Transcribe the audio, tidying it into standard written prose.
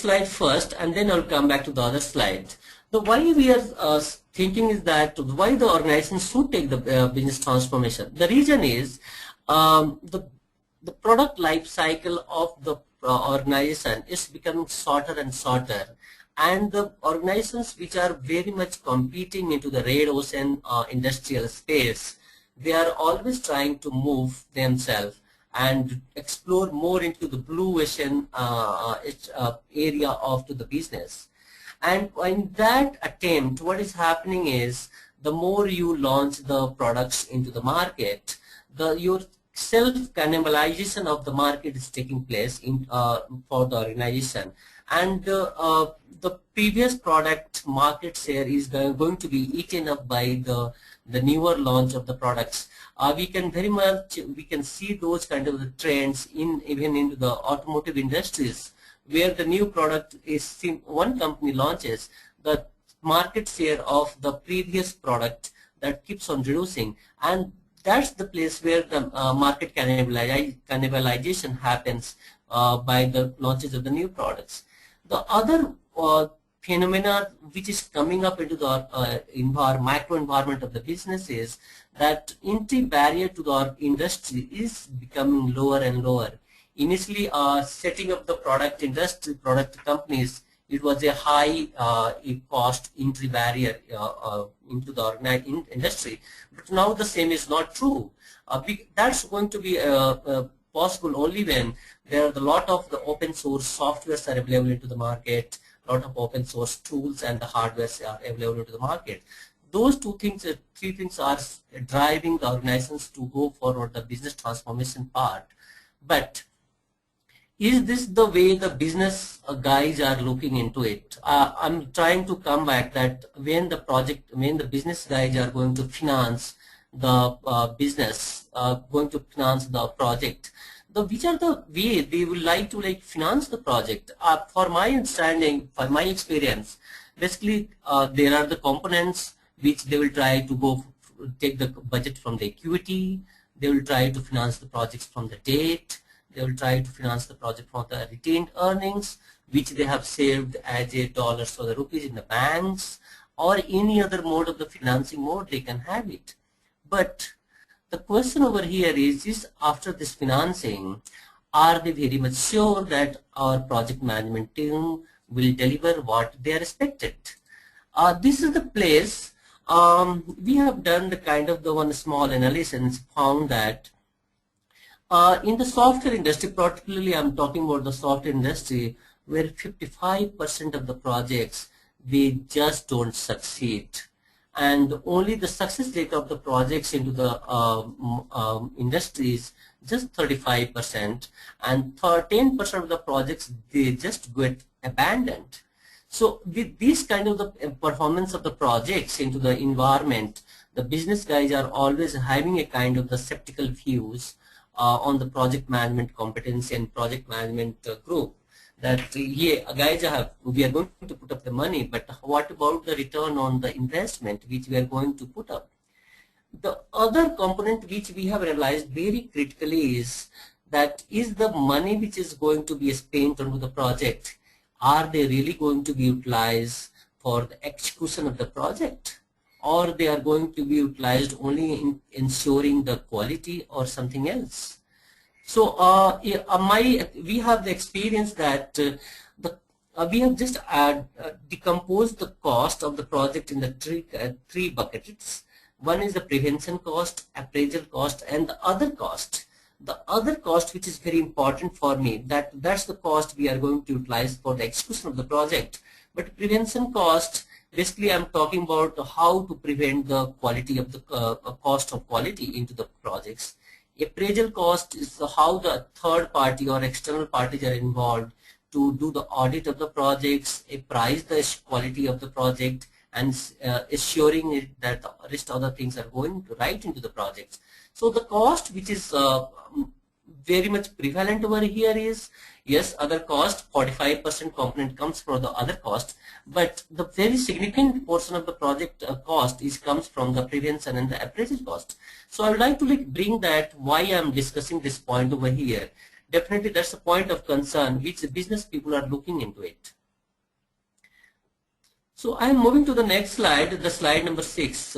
slide first and then I'll come back to the other slide. The why we are thinking is that why the organization should take the business transformation. The reason is the product life cycle of the organization is becoming shorter and shorter, and the organizations which are very much competing into the red ocean industrial space, they are always trying to move themselves and explore more into the blue ocean area of to the business. And in that attempt, what is happening is the more you launch the products into the market, your self-cannibalization of the market is taking place in for the organization, and the previous product market share is going to be eaten up by the newer launch of the products. We can see those kind of the trends even into the automotive industries, where the new product is seen, one company launches, the market share of the previous product that keeps on reducing, and that's the place where the market cannibalization happens by the launches of the new products. The other phenomena which is coming up into the macro environment of the business is that entry barrier to the industry is becoming lower and lower. Initially, setting up the product companies, it was a high cost entry barrier into the industry, but now the same is not true. That's going to be possible only when there are a lot of the open source softwares are available into the market, a lot of open source tools and the hardwares are available into the market. Those three things are driving the organizations to go forward the business transformation part. But is this the way the business guys are looking into it? I'm trying to come back that when the business guys are going to finance the business, going to finance the project, which are the way they would like to finance the project? For my understanding, for my experience, basically there are the components which they will try to take the budget from the equity, they will try to finance the projects from the debt, they will try to finance the project from the retained earnings which they have saved as a dollars or the rupees in the banks, or any other mode of the financing mode they can have it. But the question over here is after this financing, are they very much sure that our project management team will deliver what they are expected? This is the place we have done the kind of the one small analysis, found that in the software industry, particularly I'm talking about the software industry, where 55% of the projects, they just don't succeed. And only the success rate of the projects into the industries, just 35%, and 10% of the projects, they just get abandoned. So with this kind of the performance of the projects into the environment, the business guys are always having a kind of the skeptical views on the project management competency and project management group, that yeah, guys, we are going to put up the money, but what about the return on the investment which we are going to put up? The other component which we have realized very critically is that is the money which is going to be spent onto the project, are they really going to be utilized for the execution of the project, or they are going to be utilized only in ensuring the quality or something else? So we have the experience that we have just decomposed the cost of the project in the three buckets. One is the prevention cost, appraisal cost, and the other cost. The other cost, which is very important for me, that's the cost we are going to utilize for the execution of the project. But prevention cost, basically I'm talking about how to prevent the quality of the cost of quality into the projects. Appraisal cost is how the third party or external parties are involved to do the audit of the projects, appraise the quality of the project, and assuring it that the rest of the things are going right into the projects. So the cost which is very much prevalent over here is, yes, other cost, 45% component comes from the other cost, but the very significant portion of the project cost comes from the prevention and the appraisal cost. So I would like to bring that why I am discussing this point over here. definitely that's a point of concern which business people are looking into it. So I am moving to the next slide, the slide number 6.